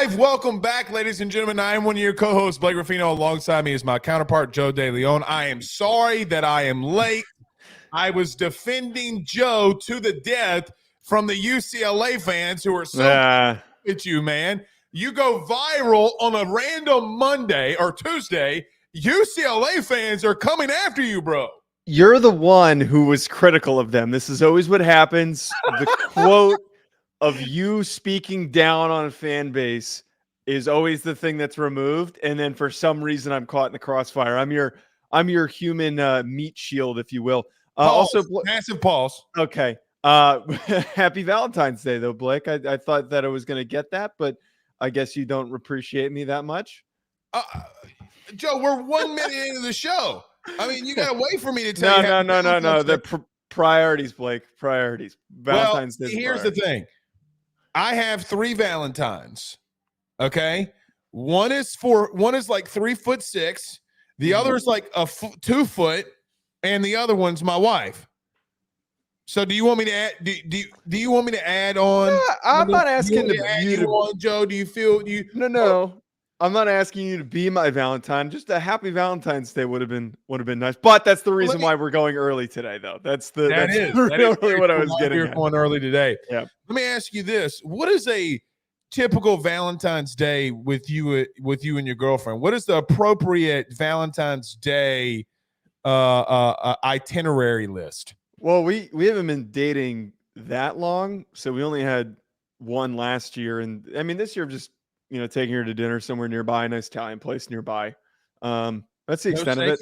live. Welcome back, ladies and gentlemen. I am one of your co-hosts, Blake Ruffino. Alongside me is my counterpart, Joe DeLeone. I am sorry that I am late. I was defending Joe to the death from the UCLA fans who are so at you, man. You go viral on a random Monday or Tuesday. UCLA fans are coming after you, bro. You're the one who was critical of them. This is always what happens. The quote of you speaking down on a fan base is always the thing that's removed. And then for some reason, I'm caught in the crossfire. I'm your human meat shield, if you will. Also, massive pause. Okay. Happy Valentine's Day, though, Blake. I thought that I was going to get that, but I guess you don't appreciate me that much. Joe, we're 1 minute into the show. I mean, you got to wait for me to tell you. No. The priorities, Blake. Priorities. Valentine's Day. Here's the thing. I have 3 Valentines. Okay. One is like 3'6". The other is like 2 foot, and the other one's my wife. So do you want me to add? Do you want me to add on? I'm not asking you to on, Joe. Do you feel you? No. I'm not asking you to be my Valentine. Just a happy Valentine's Day would have been nice. But that's the reason why we're going early today, though. That's really what I was getting at. Going early today. Yeah. Let me ask you this: what is a typical Valentine's Day with you and your girlfriend? What is the appropriate Valentine's Day itinerary list? Well, we haven't been dating that long, so we only had one last year, and I mean this year just taking her to dinner somewhere nearby, a nice Italian place nearby. That's the extent of it.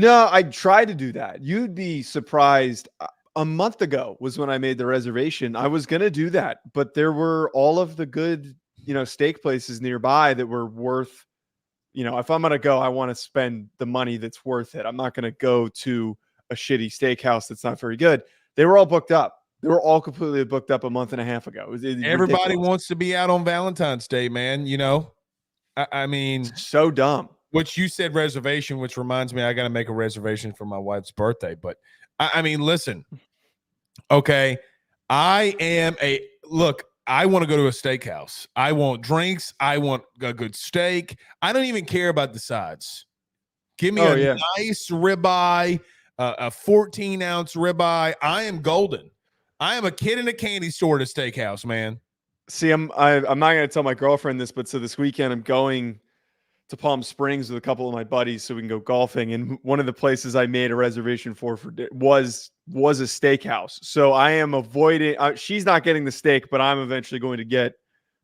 I tried to do that. You'd be surprised. A month ago was when I made the reservation. I was going to do that, but there were all of the good, steak places nearby that were worth, if I'm going to go, I want to spend the money that's worth it. I'm not going to go to a shitty steakhouse that's not very good. They were all booked up. They were all completely booked up a month and a half ago. Everybody ridiculous. Wants to be out on Valentine's Day, man. I mean, it's so dumb. Which you said reservation, which reminds me, I got to make a reservation for my wife's birthday. But I mean, listen, okay, I want to go to a steakhouse. I want drinks. I want a good steak. I don't even care about the sides. Give me nice ribeye, a 14-ounce ribeye. I am golden. I am a kid in a candy store at a steakhouse, man. See, I'm not going to tell my girlfriend this, but so this weekend I'm going to Palm Springs with a couple of my buddies so we can go golfing. And one of the places I made a reservation for was a steakhouse. So I am avoiding. She's not getting the steak, but I'm eventually going to get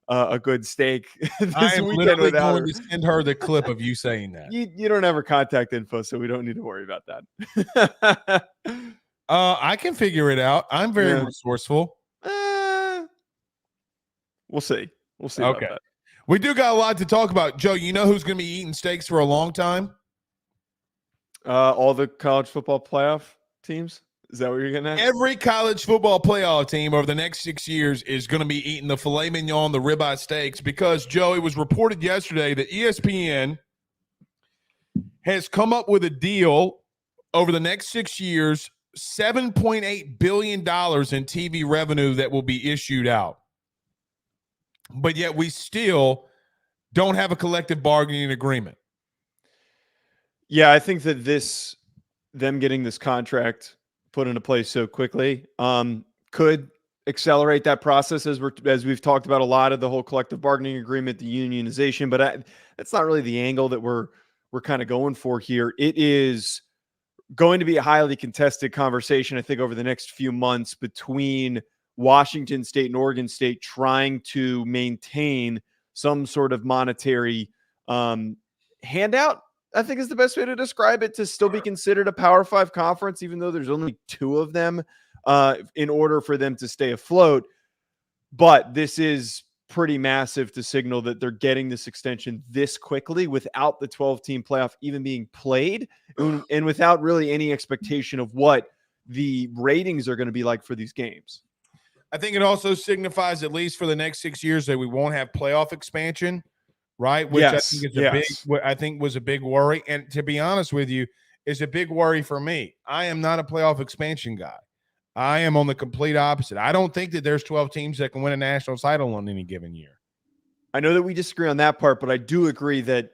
a good steak this weekend without her. To send her the clip of you saying that. You don't have her contact info, so we don't need to worry about that. I can figure it out. I'm very resourceful. We'll see. Okay. About that. We do got a lot to talk about. Joe, you know who's going to be eating steaks for a long time? All the college football playoff teams? Is that what you're getting at? Every college football playoff team over the next 6 years is going to be eating the filet mignon, the ribeye steaks, because, Joe, it was reported yesterday that ESPN has come up with a deal over the next 6 years, $7.8 billion in TV revenue that will be issued out. But yet we still don't have a collective bargaining agreement. Yeah, I think that them getting this contract put into place so quickly could accelerate that process as we've talked about a lot of the whole collective bargaining agreement, the unionization, but that's not really the angle that we're kind of going for here. It is going to be a highly contested conversation, I think, over the next few months between Washington State and Oregon State trying to maintain some sort of monetary handout, I think is the best way to describe it, to still be considered a Power 5 conference, even though there's only 2 of them in order for them to stay afloat. But this is pretty massive to signal that they're getting this extension this quickly without the 12-team playoff even being played and without really any expectation of what the ratings are going to be like for these games. I think it also signifies, at least for the next 6 years, that we won't have playoff expansion, right? Which I think was a big worry. And to be honest with you, is a big worry for me. I am not a playoff expansion guy. I am on the complete opposite. I don't think that there's 12 teams that can win a national title on any given year. I know that we disagree on that part, but I do agree that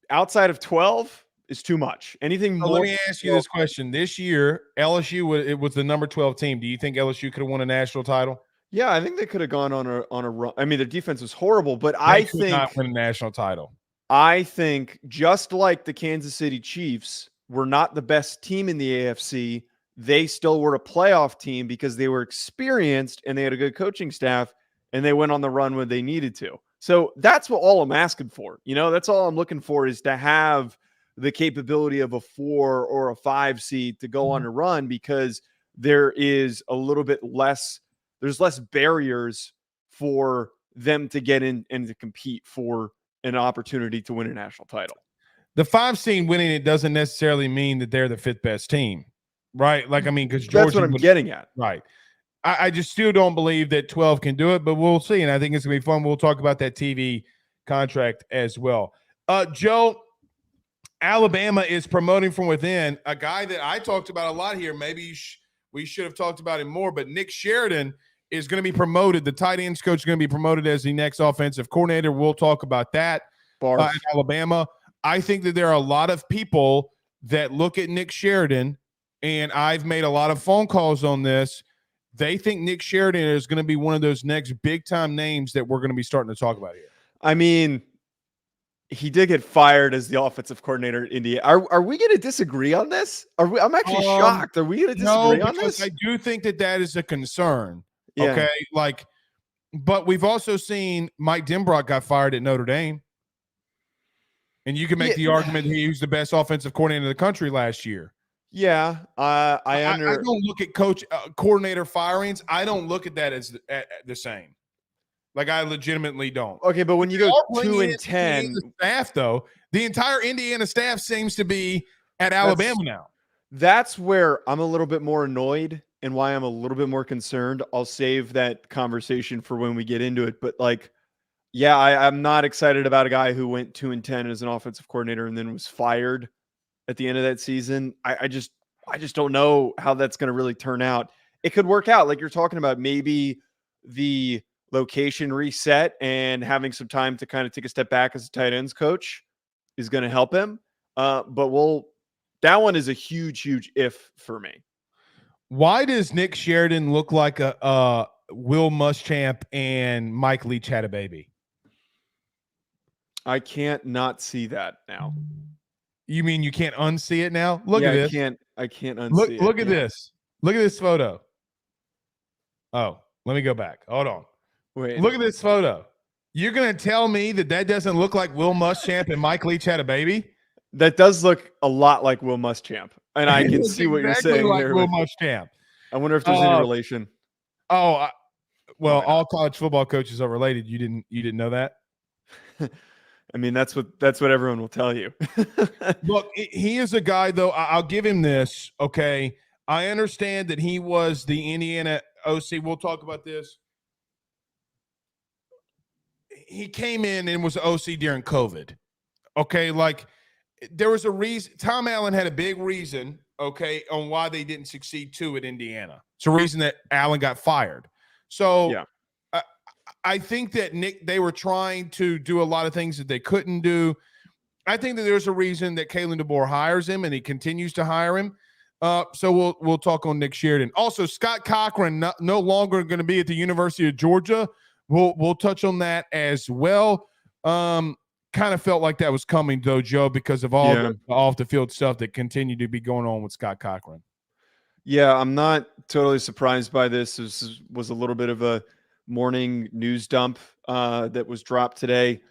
outside of 12 is too much. Anything So more. let me ask you this question. This year, it was the number 12 team. Do you think LSU could have won a national title? Yeah, I think they could have gone on a run. I mean, their defense was horrible, but They could not win a national title. I think just like the Kansas City Chiefs were not the best team in the AFC, they still were a playoff team because they were experienced and they had a good coaching staff and they went on the run when they needed to. So that's all I'm asking for. That's all I'm looking for, is to have the capability of a 4 or a 5 seed to go on a run, because there is a little bit less, there's less barriers for them to get in and to compete for an opportunity to win a national title. The 5 seed winning it doesn't necessarily mean that they're the 5th best team, right? Like, I mean, because that's what I'm getting at. Right. I just still don't believe that 12 can do it, but we'll see. And I think it's going to be fun. We'll talk about that TV contract as well. Joe, Alabama is promoting from within, a guy that I talked about a lot here. Maybe we should have talked about him more, but Nick Sheridan is going to be promoted. The tight ends coach is going to be promoted as the next offensive coordinator. We'll talk about that in Alabama. I think that there are a lot of people that look at Nick Sheridan, and I've made a lot of phone calls on this. They think Nick Sheridan is going to be one of those next big-time names that we're going to be starting to talk about here. I mean, he did get fired as the offensive coordinator at India. Are we going to disagree on this? I'm actually shocked. Are we going to disagree on this? I do think that is a concern. Yeah. Okay, but we've also seen Mike Denbrock got fired at Notre Dame, and you can make the argument he was the best offensive coordinator in the country last year. Yeah, I don't look at coordinator firings. I don't look at that as the same. Like, I legitimately don't. Okay, but when you go 2-10, staff though, the entire Indiana staff seems to be at Alabama now. That's where I'm a little bit more annoyed, and why I'm a little bit more concerned. I'll save that conversation for when we get into it. But I'm not excited about a guy who went 2-10 as an offensive coordinator and then was fired at the end of that season. I just don't know how that's going to really turn out. It could work out, like you're talking about. Maybe the location reset and having some time to kind of take a step back as a tight ends coach is going to help him. But that one is a huge if for me. Why does Nick Sheridan look like a Will Muschamp and Mike Leach had a baby? I can't not see that now. You mean you can't unsee it now? Look at this. I can't unsee it. Look at this. Look at this photo. Oh, let me go back. Hold on. Wait. Look at this photo. You're going to tell me that doesn't look like Will Muschamp and Mike Leach had a baby? That does look a lot like Will Muschamp. And I can see what you're saying like there. Will Muschamp. I wonder if there's any relation. All college football coaches are related. You didn't know that? I mean, that's what everyone will tell you. Look, he is a guy, though. I'll give him this. Okay, I understand that he was the Indiana OC. We'll talk about this. He came in and was OC during COVID. Okay, there was a reason. Tom Allen had a big reason, okay, on why they didn't succeed too at Indiana. It's a reason that Allen got fired. So yeah. I think that they were trying to do a lot of things that they couldn't do. I think that there's a reason that Kalen Deboer hires him, and he continues to hire him. So we'll talk on Nick Sheridan. Also, Scott Cochran no longer going to be at the University of Georgia. We'll touch on that as well. Kind of felt like that was coming, though, Joe, because of all the off-the-field stuff that continued to be going on with Scott Cochran. Yeah, I'm not totally surprised by this. This was a little bit of a morning news dump that was dropped today.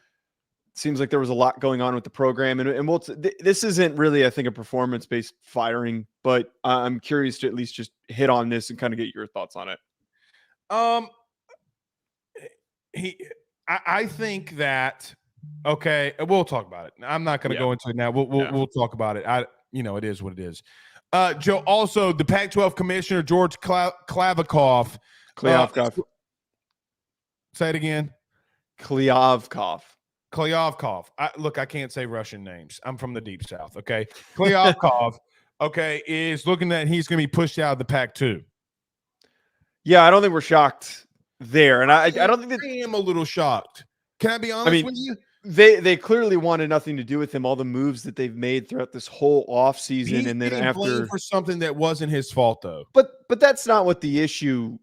Seems like there was a lot going on with the program, and this isn't really, I think, a performance-based firing, but I'm curious to at least just hit on this and kind of get your thoughts on it. I think that, okay, we'll talk about it. I'm not going to go into it now. We'll talk about it. It is what it is. Joe, also the Pac-12 commissioner, George Kliavkoff. Say it again. Kliavkoff. I can't say Russian names. I'm from the deep south. Okay. Kliavkoff, okay, is looking at he's going to be pushed out of the Pac-2. Yeah, I don't think we're shocked there. And I don't think that I am a little shocked. Can I be honest with you? They clearly wanted nothing to do with him. All the moves that they've made throughout this whole offseason, He's and then getting after blamed for something that wasn't his fault, though. But that's not what the issue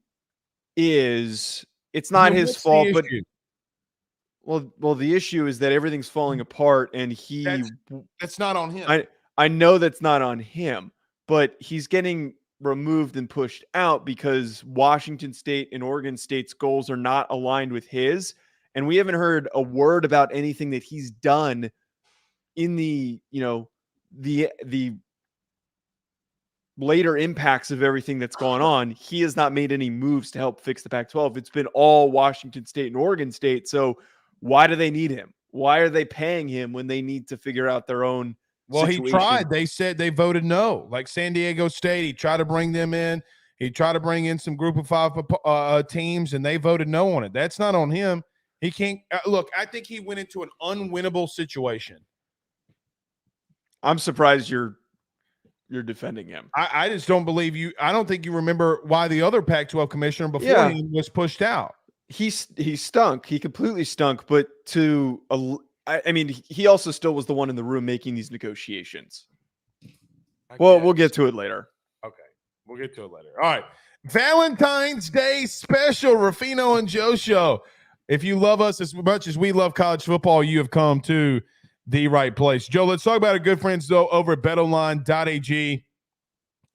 is. It's not his What's the fault, but issue? well, the issue is that everything's falling apart, and that's not on him. I know that's not on him, but he's getting removed and pushed out because Washington State and Oregon State's goals are not aligned with his, and we haven't heard a word about anything that he's done in the later impacts of everything that's gone on. He has not made any moves to help fix the Pac-12. It's been all Washington State and Oregon State. So why do they need him? Why are they paying him when they need to figure out their own situation? He tried. They said they voted no. Like San Diego State, he tried to bring them in. He tried to bring in some group of 5 teams, and they voted no on it. That's not on him. He can't look. I think he went into an unwinnable situation. I'm surprised you're defending him. I just don't believe you. I don't think you remember why the other Pac-12 commissioner before him was pushed out. He stunk. He completely stunk. But I mean, he also still was the one in the room making these negotiations. We'll get to it later. Okay, we'll get to it later. All right, Valentine's Day special, Ruffino and Joe show. If you love us as much as we love college football, you have come to the right place. Joe, let's talk about our good friends, though, over at betonline.ag.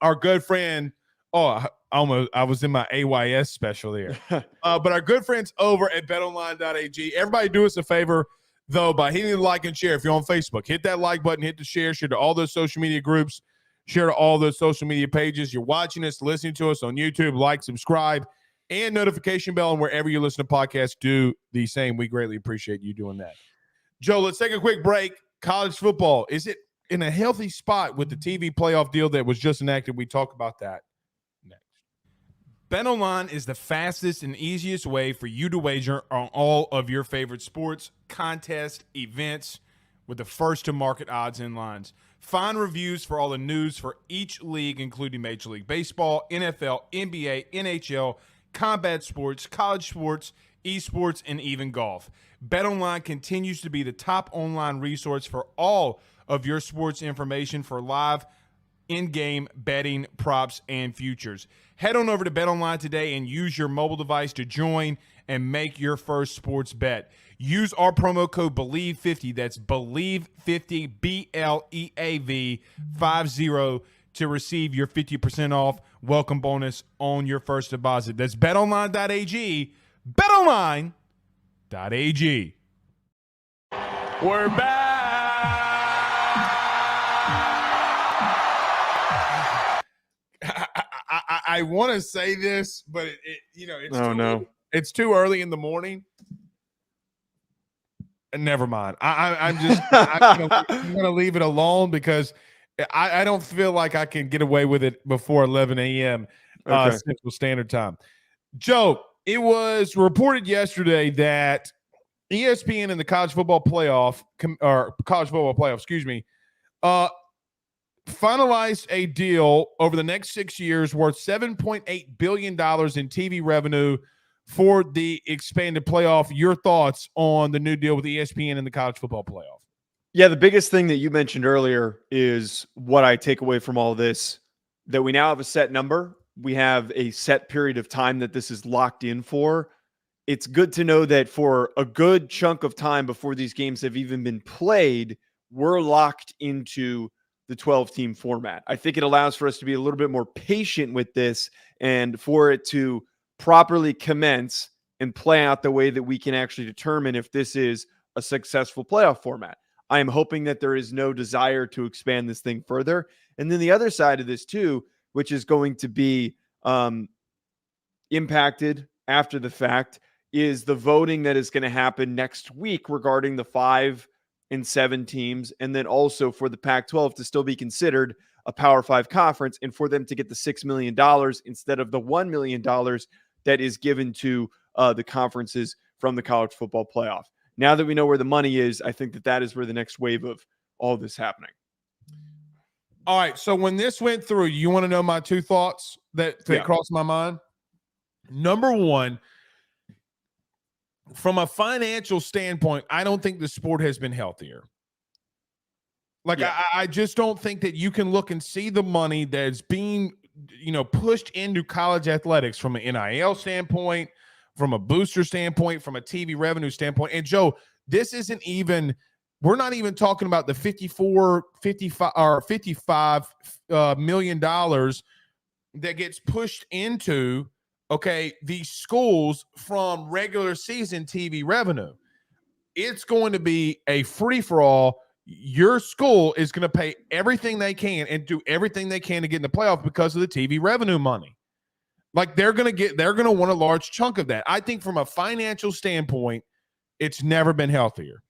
Our good friend, I was in my AYS special there. But our good friends over at betonline.ag, everybody do us a favor, though, by hitting the like and share. If you're on Facebook, hit that like button, hit the share to all those social media groups, share to all those social media pages. You're watching us, listening to us on YouTube, like, subscribe, and notification bell, and wherever you listen to podcasts, do the same. We greatly appreciate you doing that. Joe, let's take a quick break. College football, is it in a healthy spot with the TV playoff deal that was just enacted? We talk about that next. BetOnline is the fastest and easiest way for you to wager on all of your favorite sports, contests, events with the first-to-market odds and lines. Find reviews for all the news for each league, including Major League Baseball, NFL, NBA, NHL, combat sports, college sports, esports, and even golf. BetOnline continues to be the top online resource for all of your sports information for live in-game betting, props, and futures. Head on over to BetOnline today and use your mobile device to join and make your first sports bet. Use our promo code BELIEVE50, that's BELIEVE50, BLEAV 50, to receive your 50% off welcome bonus on your first deposit. That's betonline.ag, betonline.ag. We're back. I want to say this, but it's too early in the morning. And never mind. I'm going to leave it alone because I don't feel like I can get away with it before 11 a.m. Central Standard Time. Joe, it was reported yesterday that ESPN and the college football playoff, finalized a deal over the next 6 years worth $7.8 billion in TV revenue for the expanded playoff. Your thoughts on the new deal with ESPN and the college football playoff? Yeah, the biggest thing that you mentioned earlier is what I take away from all of this, that we now have a set number. We have a set period of time that this is locked in for. It's good to know that for a good chunk of time before these games have even been played, we're locked into the 12-team format. I think it allows for us to be a little bit more patient with this and for it to properly commence and play out the way that we can actually determine if this is a successful playoff format. I am hoping that there is no desire to expand this thing further. And then the other side of this too, which is going to be impacted after the fact, is the voting that is going to happen next week regarding the 5 and 7 teams. And then also for the Pac-12 to still be considered a Power 5 conference and for them to get the $6 million instead of the $1 million that is given to the conferences from the college football playoff. Now that we know where the money is, I think that is where the next wave of all this happening. All right. So when this went through, you want to know my two thoughts that crossed my mind? Number one, from a financial standpoint, I don't think the sport has been healthier. Like, Yeah. I just don't think that you can look and see the money that's being, pushed into college athletics from an NIL standpoint, from a booster standpoint, from a TV revenue standpoint. And Joe, this isn't even, we're not even talking about the 55 million dollars that gets pushed into, these schools from regular season TV revenue. It's going to be a free-for-all. Your school is going to pay everything they can and do everything they can to get in the playoff because of the TV revenue money. Like, they're going to want a large chunk of that. I think from a financial standpoint, it's never been healthier.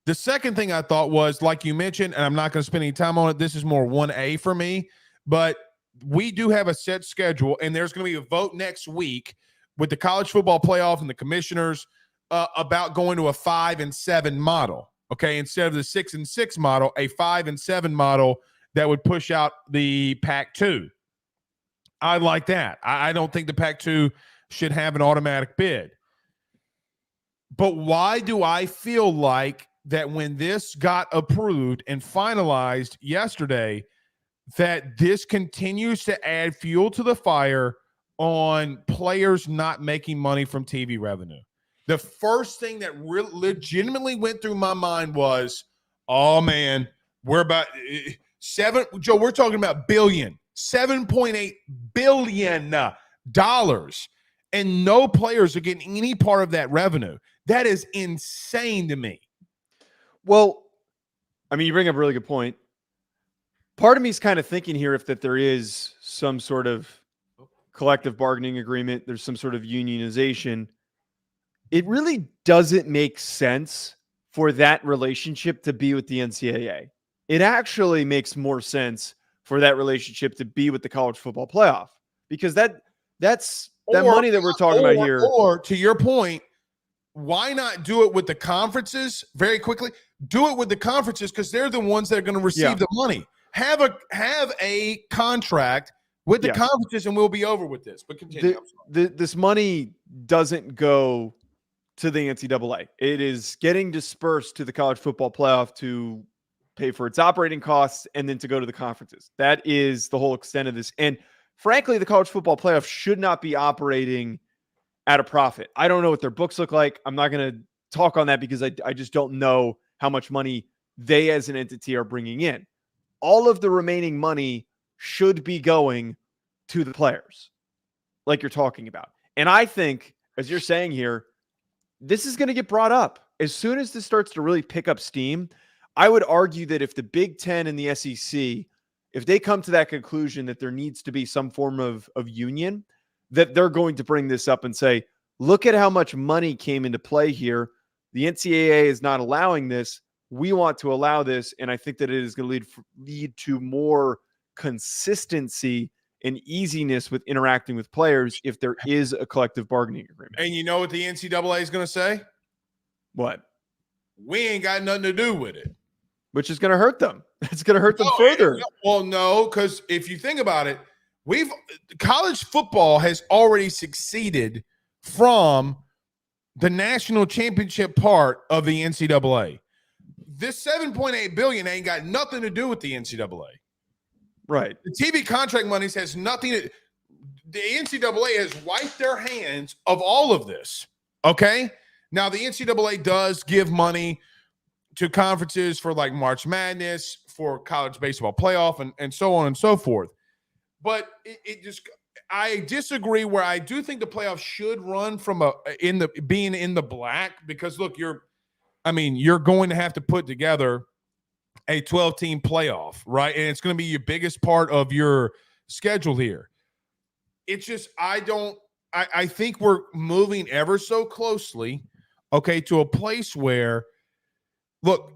The second thing I thought was, like you mentioned, and I'm not going to spend any time on it, this is more 1A for me, but we do have a set schedule, and there's going to be a vote next week with the college football playoff and the commissioners about going to a 5-7 model. Okay, instead of the 6-6 model, a 5-7 model that would push out the Pac-2. I like that. I don't think the Pac-2 should have an automatic bid. But why do I feel like that when this got approved and finalized yesterday, that this continues to add fuel to the fire on players not making money from TV revenue? The first thing that legitimately went through my mind was, oh man, we're about Joe, we're talking about $7.8 billion, and no players are getting any part of that revenue. That is insane to me. Well, I mean, you bring up a really good point. Part of me is kind of thinking here if that there is some sort of collective bargaining agreement, there's some sort of unionization. It really doesn't make sense for that relationship to be with the NCAA. It actually makes more sense for that relationship to be with the college football playoff, because that's money that we're talking about here. Or to your point, why not do it with the conferences very quickly? Do it with the conferences because they're the ones that are going to receive the money. Have a contract with the conferences, and we'll be over with this. But continue. This money doesn't go to the NCAA. It is getting dispersed to the college football playoff to pay for its operating costs and then to go to the conferences. That is the whole extent of this. And frankly, the college football playoff should not be operating at a profit. I don't know what their books look like. I'm not going to talk on that because I just don't know how much money they as an entity are bringing in. All of the remaining money should be going to the players, like you're talking about. And I think, as you're saying here, this is going to get brought up. As soon as this starts to really pick up steam, I would argue that if the Big Ten and the SEC, if they come to that conclusion that there needs to be some form of union, that they're going to bring this up and say, look at how much money came into play here. The NCAA is not allowing this. We want to allow this. And I think that it is going to lead to more consistency and easiness with interacting with players if there is a collective bargaining agreement. And you know what the NCAA is going to say? What? We ain't got nothing to do with it. Which is going to hurt them. It's going to hurt them further. Well, no, because if you think about it, college football has already succeeded from the national championship part of the NCAA. This $7.8 billion ain't got nothing to do with the NCAA. Right. The TV contract monies has nothing to. The NCAA has wiped their hands of all of this. Okay. Now the NCAA does give money to conferences for like March Madness, for college baseball playoff, and so on and so forth. But I disagree where I do think the playoffs should run from being in the black, because look, you're going to have to put together a 12-team playoff, right? And it's going to be your biggest part of your schedule here. It's just, I think we're moving ever so closely, to a place where, look,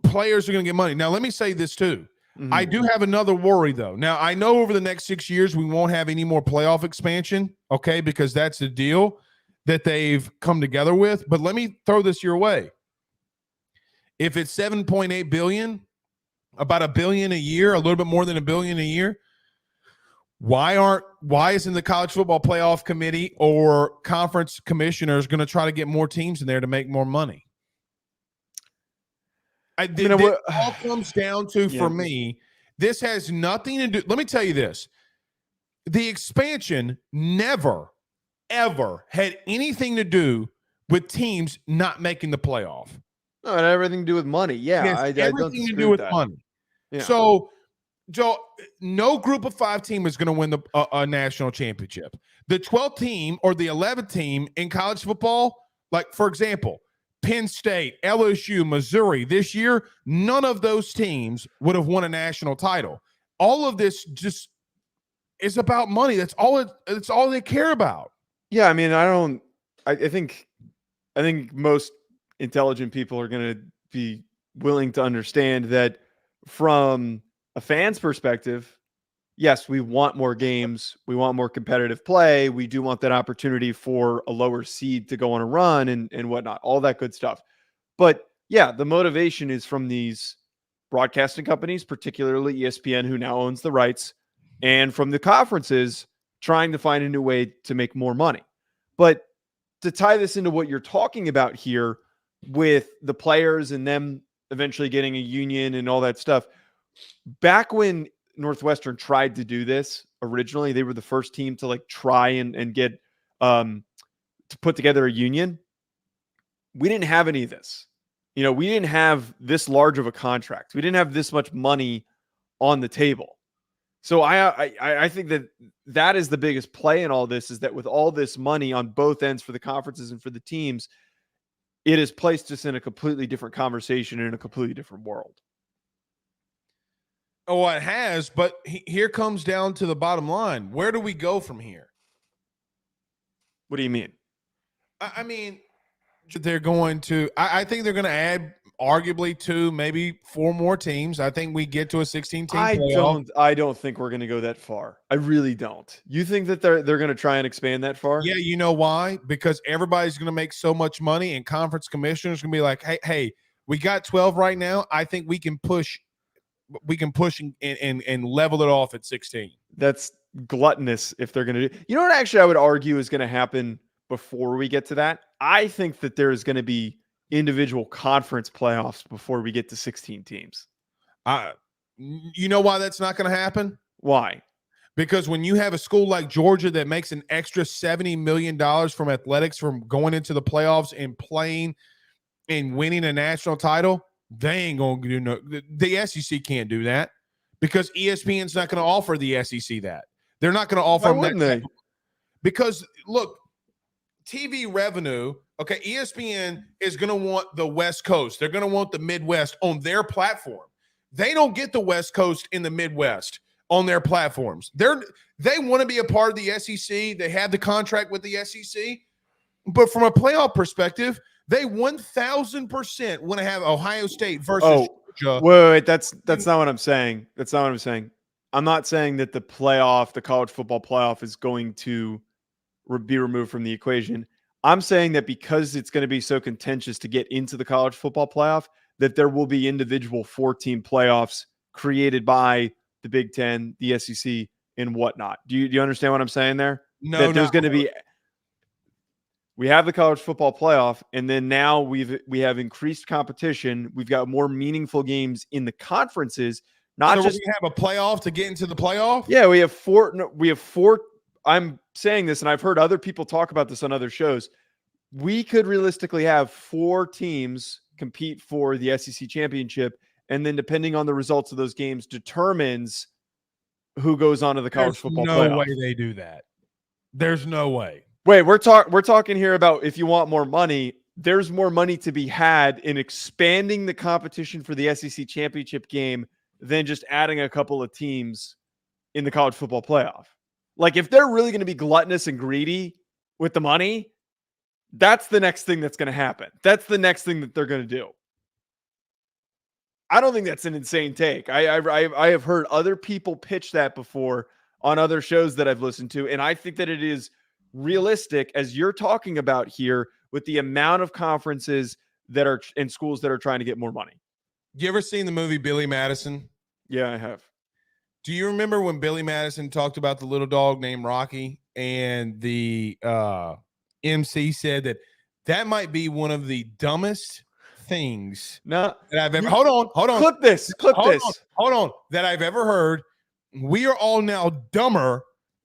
players are going to get money. Now, let me say this too. Mm-hmm. I do have another worry, though. Now, I know over the next 6 years, we won't have any more playoff expansion, because that's the deal that they've come together with. But let me throw this your way. If it's $7.8 billion, about $1 billion a year, a little bit more than $1 billion a year, Why isn't the college football playoff committee or conference commissioners going to try to get more teams in there to make more money? It all comes down to, for me, this has nothing to do. Let me tell you this. The expansion never, ever had anything to do with teams not making the playoff. No, it had everything to do with money. Yeah, I don't disagree to do with money. Yeah. So, Joe, no group of 5 team is going to win a national championship. The 12th team or the 11th team in college football, like, for example, Penn State, LSU, Missouri, this year, none of those teams would have won a national title. All of this just is about money. That's all they care about. Yeah, I mean, I think most intelligent people are going to be willing to understand that from a fan's perspective, yes, we want more games. We want more competitive play. We do want that opportunity for a lower seed to go on a run and whatnot, all that good stuff. But yeah, the motivation is from these broadcasting companies, particularly ESPN, who now owns the rights, and from the conferences trying to find a new way to make more money. But to tie this into what you're talking about here with the players and them eventually getting a union and all that stuff, back when Northwestern tried to do this originally, they were the first team to like try and get to put together a union. We didn't have any of this. You know, we didn't have this large of a contract. We didn't have this much money on the table. So I think that is the biggest play in all this, is that with all this money on both ends for the conferences and for the teams, it has placed us in a completely different conversation and in a completely different world. Oh, it has, but here comes down to the bottom line. Where do we go from here? What do you mean? I mean, they're going to. I think they're going to add arguably 2, maybe 4 more teams. I think we get to a 16-team playoff. I don't think we're going to go that far. I really don't. You think that they're going to try and expand that far? Yeah, you know why? Because everybody's going to make so much money, and conference commissioners going to be like, hey, we got 12 right now. I think we can push and level it off at 16. That's gluttonous if they're going to do. You know what? Actually, I would argue is going to happen before we get to that. I think that there is going to be individual conference playoffs before we get to 16 teams. You know why that's not going to happen? Why? Because when you have a school like Georgia that makes an extra $70 million from athletics from going into the playoffs and playing and winning a national title, they ain't going to do no. The SEC can't do that because ESPN's not going to offer the SEC that. They're not going to offer them that. Because look, TV revenue, okay, ESPN is going to want the West Coast. They're going to want the Midwest on their platform. They don't get the West Coast in the Midwest on their platforms. They want to be a part of the SEC. They have the contract with the SEC. But from a playoff perspective, they 1,000% want to have Ohio State versus Georgia. Wait, that's not what I'm saying. That's not what I'm saying. I'm not saying that the college football playoff is going to be removed from the equation. I'm saying that because it's going to be so contentious to get into the college football playoff, that there will be individual 4-team playoffs created by the Big Ten, the SEC, and whatnot. Do you understand what I'm saying there? No, that there's going to be. We have the college football playoff, and then now we have increased competition. We've got more meaningful games in the conferences. Not just we have a playoff to get into the playoff. Yeah, we have 4. No, we have 4. I'm saying this, and I've heard other people talk about this on other shows. We could realistically have 4 teams compete for the SEC championship, and then depending on the results of those games determines who goes on to the college football playoff. There's no way they do that. There's no way. Wait, we're talking here about if you want more money, there's more money to be had in expanding the competition for the SEC championship game than just adding a couple of teams in the college football playoff. Like, if they're really going to be gluttonous and greedy with the money, that's the next thing that's going to happen. That's the next thing that they're going to do. I don't think that's an insane take. I have heard other people pitch that before on other shows that I've listened to, and I think that it is realistic, as you're talking about here, with the amount of conferences that are in schools that are trying to get more money. You ever seen the movie Billy Madison? Yeah, I have. Do you remember when Billy Madison talked about the little dog named Rocky and the MC said that might be one of the dumbest things No, that I've ever. Hold on. Clip this. Hold on. That I've ever heard. We are all now dumber,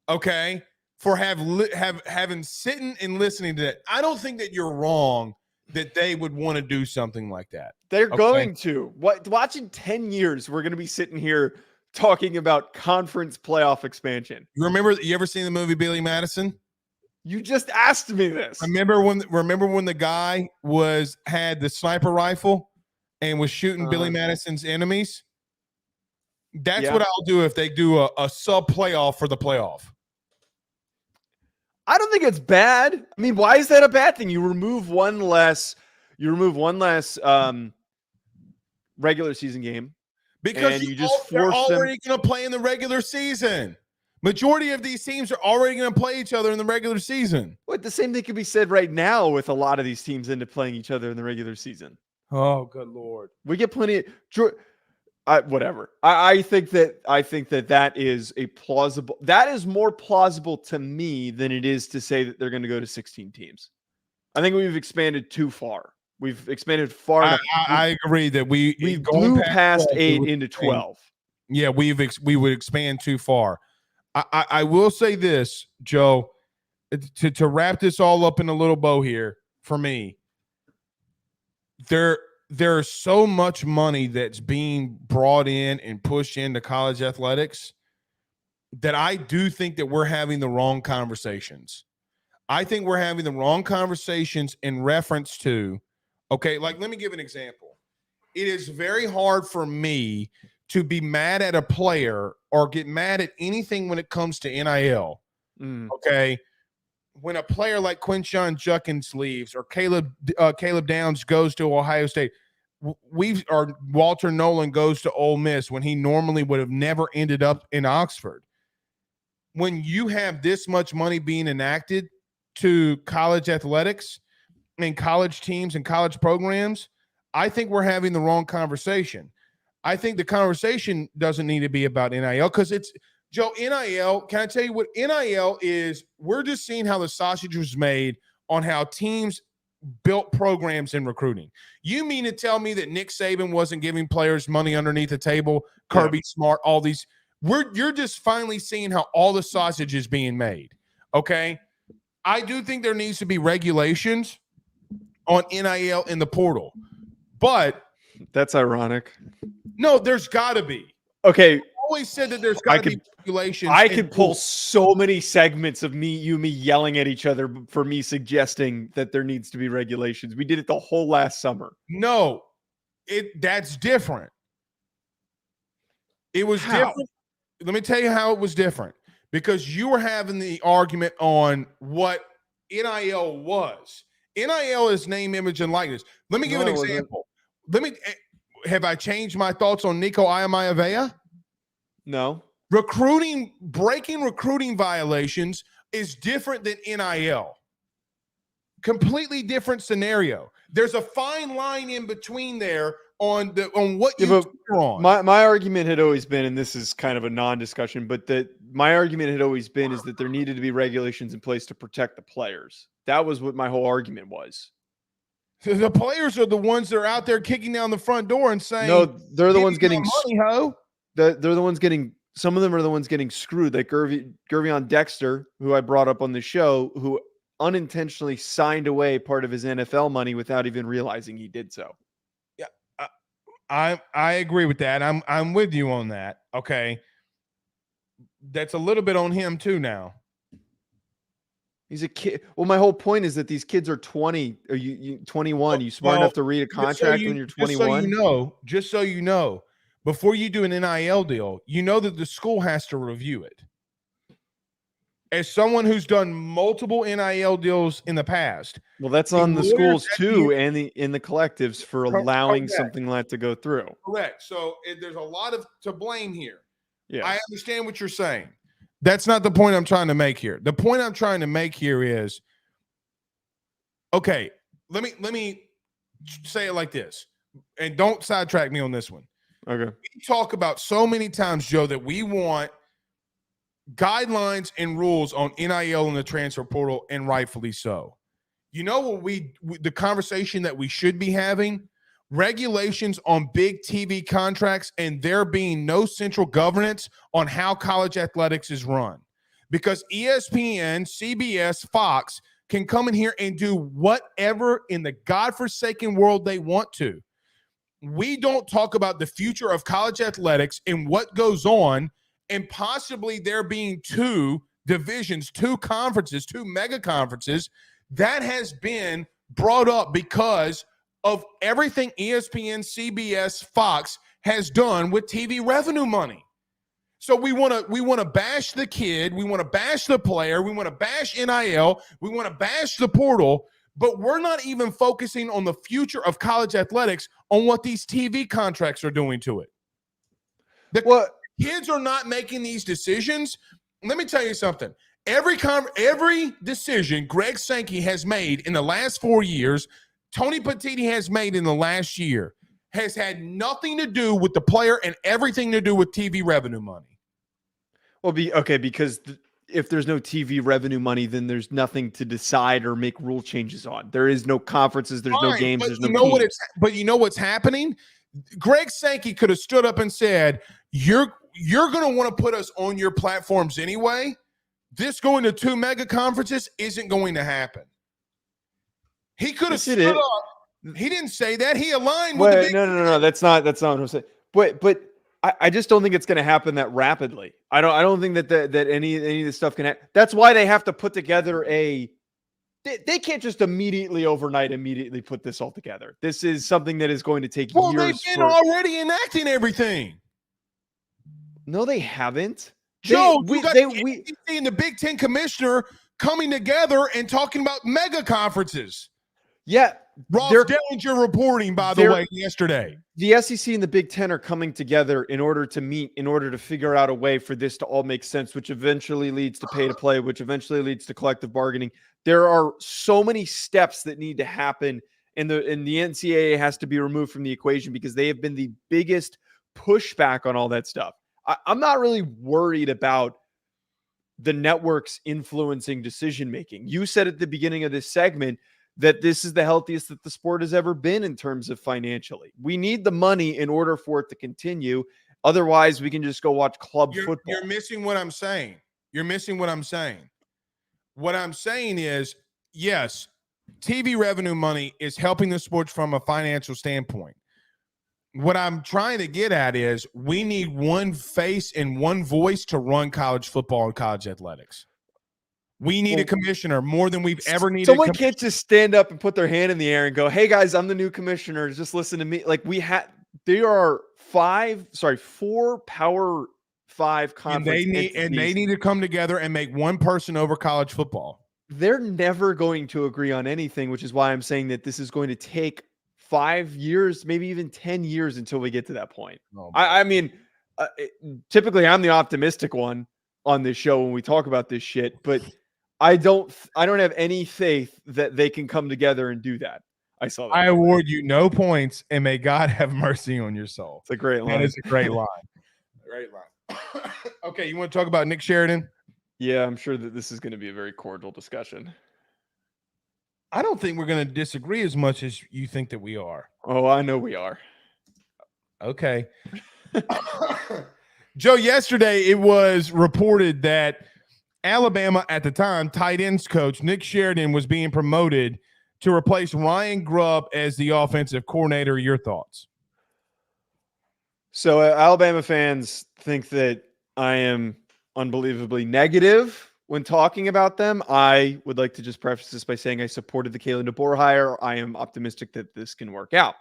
okay, for having sitting and listening to that. I don't think that you're wrong that they would want to do something like that. They're going to. Watch in 10 years, we're going to be sitting here talking about conference playoff expansion. You ever seen the movie Billy Madison? You just asked me this. Remember when the guy had the sniper rifle and was shooting Billy Madison's enemies? That's what I'll do if they do a sub playoff for the playoff. I don't think it's bad. I mean, why is that a bad thing? You remove one less regular season game because they're already going to play in the regular season. Majority of these teams are already going to play each other in the regular season. What the same thing could be said right now with a lot of these teams into playing each other in the regular season. Oh, good Lord. We get plenty of whatever. I think that is a plausible. That is more plausible to me than it is to say that they're going to go to 16 teams. I think we've expanded too far. We've expanded far enough. I agree that we blew past 8 into 12. Yeah, we would expand too far. I will say this, Joe, to wrap this all up in a little bow here for me. There's so much money that's being brought in and pushed into college athletics that I do think that we're having the wrong conversations. I think we're having the wrong conversations in reference to, okay, like let me give an example. It is very hard for me to be mad at a player or get mad at anything when it comes to NIL. Okay. When a player like Quinshon Judkins leaves or Caleb Downs goes to Ohio State, or Walter Nolan goes to Ole Miss when he normally would have never ended up in Oxford. When you have this much money being enacted to college athletics and college teams and college programs, I think we're having the wrong conversation. I think the conversation doesn't need to be about NIL because it's Joe, NIL, can I tell you what NIL is? We're just seeing how the sausage was made on how teams built programs in recruiting. You mean to tell me that Nick Saban wasn't giving players money underneath the table, Kirby Smart, all these? You're just finally seeing how all the sausage is being made, okay? I do think there needs to be regulations on NIL in the portal, but that's ironic. No, there's got to be. Okay. Always said that there's got to be regulations. I could pull so many segments of me yelling at each other for me suggesting that there needs to be regulations. We did it the whole last summer. No, that's different. It was different. Let me tell you how it was different. Because you were having the argument on what NIL was. NIL is name, image, and likeness. Let me give an example. Have I changed my thoughts on Nico Iamaleava? No. Breaking recruiting violations is different than NIL. Completely different scenario. There's a fine line in between there on what you're on. My argument had always been, and this is kind of a non-discussion, but my argument had always been is that there needed to be regulations in place to protect the players. That was what my whole argument was. The players are the ones that are out there kicking down the front door and saying, "No, they're the ones getting money, ho." They're the ones getting. Some of them are the ones getting screwed. Like Gervion Dexter, who I brought up on the show, who unintentionally signed away part of his NFL money without even realizing he did so. Yeah, I agree with that. I'm with you on that. Okay, that's a little bit on him too now. He's a kid. Well, my whole point is that these kids are 20 or you 21. You smart enough to read a contract when you're 21. Just so you know, before you do an NIL deal, you know that the school has to review it. As someone who's done multiple NIL deals in the past. Well, that's on the schools too and in the collectives for allowing something like that to go through. Correct. So there's a lot to blame here. Yeah. I understand what you're saying. That's not the point I'm trying to make here. The point I'm trying to make here is, okay, let me say it like this, and don't sidetrack me on this one. Okay. We talk about so many times, Joe, that we want guidelines and rules on NIL and the transfer portal, and rightfully so. You know what the conversation that we should be having? Regulations on big TV contracts and there being no central governance on how college athletics is run. Because ESPN, CBS, Fox can come in here and do whatever in the godforsaken world they want to. We don't talk about the future of college athletics and what goes on, and possibly there being two divisions, two conferences, two mega conferences. That has been brought up because of everything ESPN, CBS, Fox has done with TV revenue money. So we want to bash the kid, we want to bash the player, we want to bash NIL, we want to bash the portal, but we're not even focusing on the future of college athletics, on what these TV contracts are doing to it. Kids are not making these decisions. Let me tell you something. Every decision Greg Sankey has made in the last 4 years, Tony Petitti has made in the last year, has had nothing to do with the player and everything to do with TV revenue money. Well, because if there's no TV revenue money, then there's nothing to decide or make rule changes on. There is no conferences, there's no games, there's no teams. But you know what's happening? Greg Sankey could have stood up and said, you're going to want to put us on your platforms anyway. This going to two mega conferences isn't going to happen. He could have stood up. He didn't say that. He aligned with the big. No. That's not what I'm saying. But I just don't think it's going to happen that rapidly. I don't think that any of this stuff can happen. That's why they have to put together they can't just immediately put this all together. This is something that is going to take years. Well, they've been already enacting everything. No, they haven't. Joe, we in the Big Ten commissioner coming together and talking about mega conferences. Yeah. Ross Dellinger reporting, by the way, yesterday. The SEC and the Big Ten are coming together in order to figure out a way for this to all make sense, which eventually leads to pay to play, which eventually leads to collective bargaining. There are so many steps that need to happen, and the NCAA has to be removed from the equation because they have been the biggest pushback on all that stuff. I'm not really worried about the networks influencing decision-making. You said at the beginning of this segment that this is the healthiest that the sport has ever been in terms of financially. We need the money in order for it to continue. Otherwise, we can just go watch club football. You're missing what I'm saying. What I'm saying is, yes, TV revenue money is helping the sports from a financial standpoint. What I'm trying to get at is we need one face and one voice to run college football and college athletics. We need a commissioner more than we've ever needed. Someone can't just stand up and put their hand in the air and go, "Hey guys, I'm the new commissioner. Just listen to me." Like there are 4 Power 5 conference and they need to come together and make one person over college football. They're never going to agree on anything, which is why I'm saying that this is going to take 5 years, maybe even 10 years until we get to that point. Typically I'm the optimistic one on this show when we talk about this shit, but I don't have any faith that they can come together and do that. I saw that. I award you no points, and may God have mercy on your soul. It's a great line. That is a great line. Great line. Okay, you want to talk about Nick Sheridan? Yeah, I'm sure that this is going to be a very cordial discussion. I don't think we're going to disagree as much as you think that we are. Oh, I know we are. Okay. Joe, yesterday it was reported that Alabama at the time tight ends coach Nick Sheridan was being promoted to replace Ryan Grubb as the offensive coordinator. Your thoughts? So Alabama fans think that I am unbelievably negative when talking about them. I would like to just preface this by saying I supported the Kalen Deboer hire. I am optimistic that this can work out.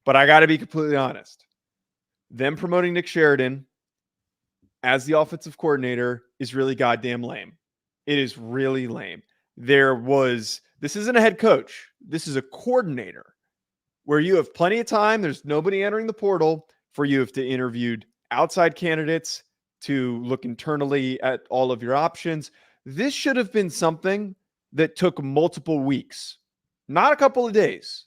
But I got to be completely honest. Them promoting Nick Sheridan as the offensive coordinator is really goddamn lame. It is really lame. This isn't a head coach. This is a coordinator where you have plenty of time. There's nobody entering the portal for you to interviewed outside candidates, to look internally at all of your options. This should have been something that took multiple weeks, not a couple of days.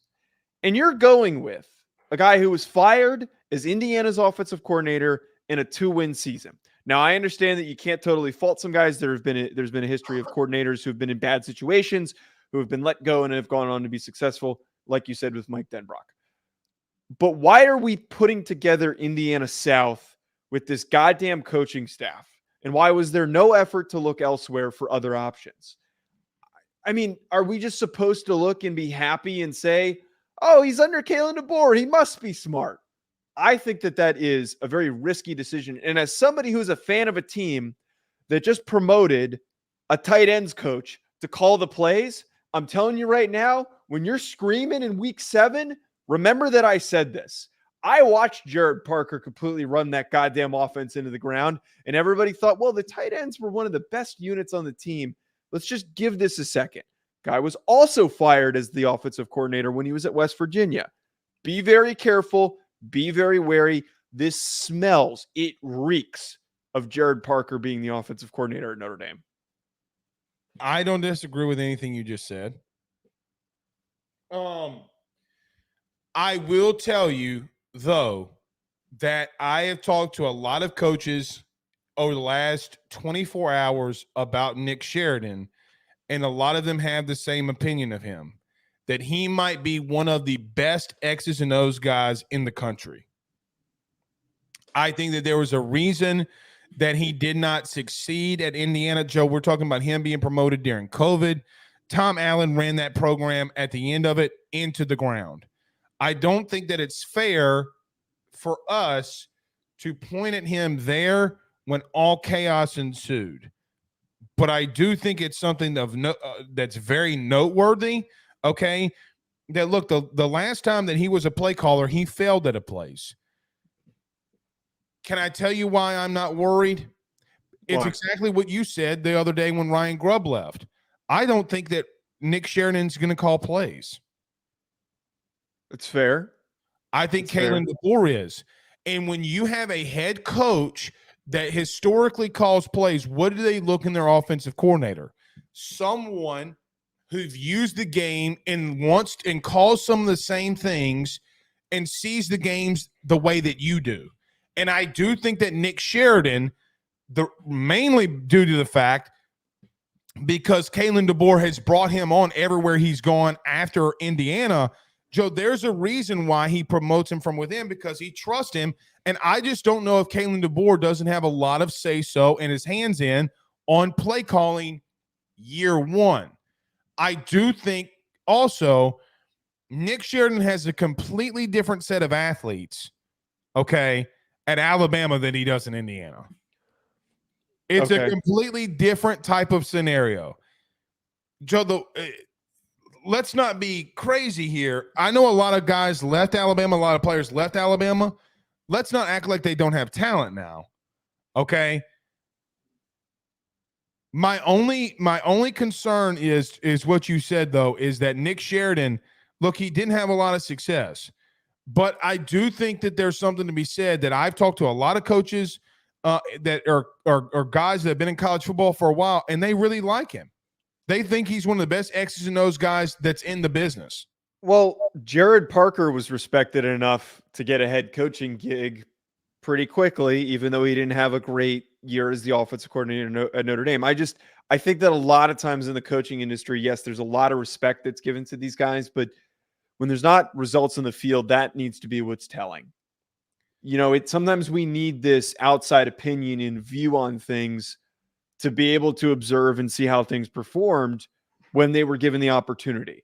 And you're going with a guy who was fired as Indiana's offensive coordinator in a 2-win season. Now, I understand that you can't totally fault some guys. There's been a history of coordinators who have been in bad situations, who have been let go and have gone on to be successful, like you said with Mike Denbrock. But why are we putting together Indiana South with this goddamn coaching staff? And why was there no effort to look elsewhere for other options? I mean, are we just supposed to look and be happy and say, oh, he's under Kalen Deboer, he must be smart? I think that is a very risky decision. And as somebody who's a fan of a team that just promoted a tight ends coach to call the plays, I'm telling you right now, when you're screaming in week 7, remember that I said this. I watched Jared Parker completely run that goddamn offense into the ground, and everybody thought, well, the tight ends were one of the best units on the team. Let's just give this a second. Guy was also fired as the offensive coordinator when he was at West Virginia. Be very careful. Be very wary. This smells, it reeks of Jared Parker being the offensive coordinator at Notre Dame. I don't disagree with anything you just said. I will tell you, though, that I have talked to a lot of coaches over the last 24 hours about Nick Sheridan, and a lot of them have the same opinion of him, that he might be one of the best X's and O's guys in the country. I think that there was a reason that he did not succeed at Indiana. Joe, we're talking about him being promoted during COVID. Tom Allen ran that program at the end of it into the ground. I don't think that it's fair for us to point at him there when all chaos ensued. But I do think it's something of that's very noteworthy, okay? That, look, the last time that he was a play caller, he failed at a place. Can I tell you why I'm not worried? It's exactly what you said the other day when Ryan Grubb left. I don't think that Nick Sheridan's going to call plays. It's fair. I think Kalen Deboer is. And when you have a head coach that historically calls plays, what do they look in their offensive coordinator? Someone who's used the game and wants and calls some of the same things and sees the games the way that you do. And I do think that Nick Sheridan, mainly due to the fact because Kalen Deboer has brought him on everywhere he's gone after Indiana, Joe, there's a reason why he promotes him from within, because he trusts him. And I just don't know if Kalen Deboer doesn't have a lot of say-so and his hands in on play calling year one. I do think also Nick Sheridan has a completely different set of athletes, okay, at Alabama than he does in Indiana. It's a completely different type of scenario. Joe, let's not be crazy here. I know a lot of guys left Alabama, a lot of players left Alabama. Let's not act like they don't have talent now, okay? My only concern is what you said, though, is that Nick Sheridan, look, he didn't have a lot of success. But I do think that there's something to be said that I've talked to a lot of coaches that are guys that have been in college football for a while, and they really like him. They think he's one of the best X's and O's guys that's in the business. Well, Jared Parker was respected enough to get a head coaching gig pretty quickly, even though he didn't have a great year as the offensive coordinator at Notre Dame. I think that a lot of times in the coaching industry, yes, there's a lot of respect that's given to these guys, but when there's not results in the field, that needs to be what's telling. You know, sometimes we need this outside opinion and view on things to be able to observe and see how things performed when they were given the opportunity.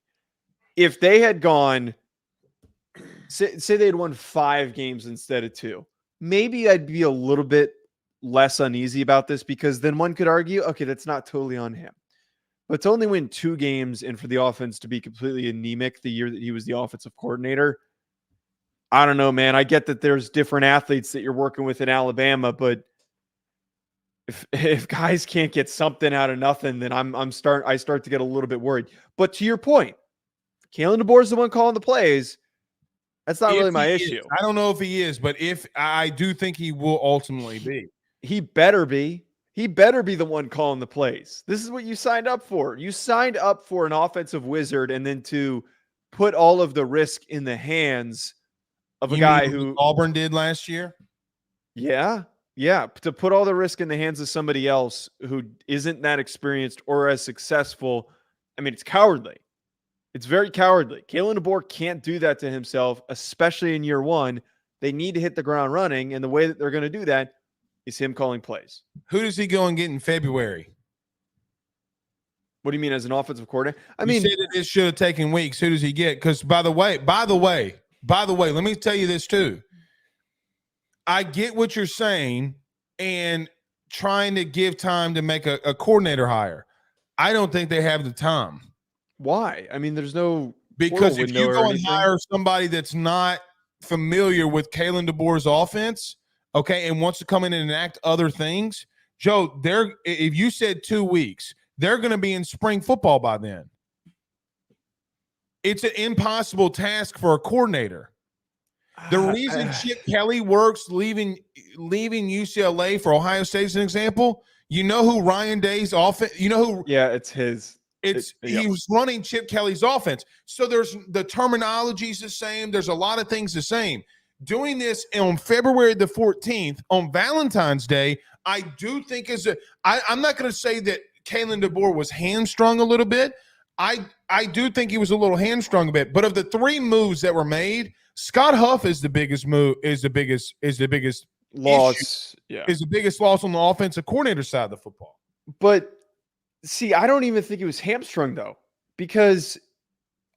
If they had gone, say they had won 5 games instead of 2, maybe I'd be a little bit less uneasy about this, because then one could argue, okay, that's not totally on him. But to only win 2 games and for the offense to be completely anemic the year that he was the offensive coordinator, I don't know, man. I get that there's different athletes that you're working with in Alabama, but if guys can't get something out of nothing, then I start to get a little bit worried. But to your point, Kalen Deboer is the one calling the plays. That's not really my issue. I don't know if he is, but if I do think he will ultimately be. He better be. He better be the one calling the plays. This is what you signed up for. You signed up for an offensive wizard, and then to put all of the risk in the hands of a You guy mean who what Auburn did last year. Yeah. Yeah. To put all the risk in the hands of somebody else who isn't that experienced or as successful. I mean, it's cowardly. It's very cowardly. Kalen Deboer can't do that to himself, especially in year one. They need to hit the ground running. And the way that they're going to do that is him calling plays. Who does he go and get in February? What do you mean as an offensive coordinator? You said that this should have taken weeks. Who does he get? Because by the way, let me tell you this too. I get what you're saying and trying to give time to make a coordinator hire. I don't think they have the time. Why? I mean, there's no because if you go and hire somebody that's not familiar with Kalen Deboer's offense, okay, and wants to come in and enact other things, Joe, if you said 2 weeks, they're going to be in spring football by then. It's an impossible task for a coordinator. The reason Chip Kelly works leaving UCLA for Ohio State as an example, you know who Ryan Day's offense, you know who? Yeah, it's his. He was running Chip Kelly's offense. So there's the terminology's the same. There's a lot of things the same. Doing this on February the 14th on Valentine's Day, I do think I'm not going to say that Kalen Deboer was hamstrung a little bit. I do think he was a little hamstrung a bit. But of the three moves that were made, Scott Huff is the biggest move, is the biggest loss. Is the biggest loss on the offensive coordinator side of the football. But see, I don't even think he was hamstrung though, because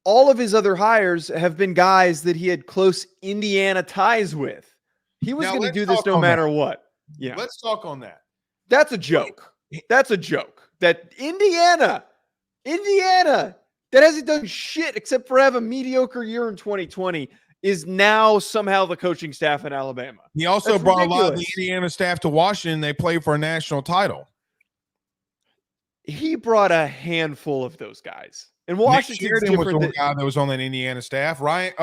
all of his other hires have been guys that he had close Indiana ties with. He was going to do this no matter what. Yeah. Let's talk on that. That's a joke. That's a joke. That Indiana, that hasn't done shit except for have a mediocre year in 2020, is now somehow the coaching staff in Alabama. He also brought a lot of the Indiana staff to Washington. They played for a national title. He brought a handful of those guys. And Washington was the guy that was on that Indiana staff. Ryan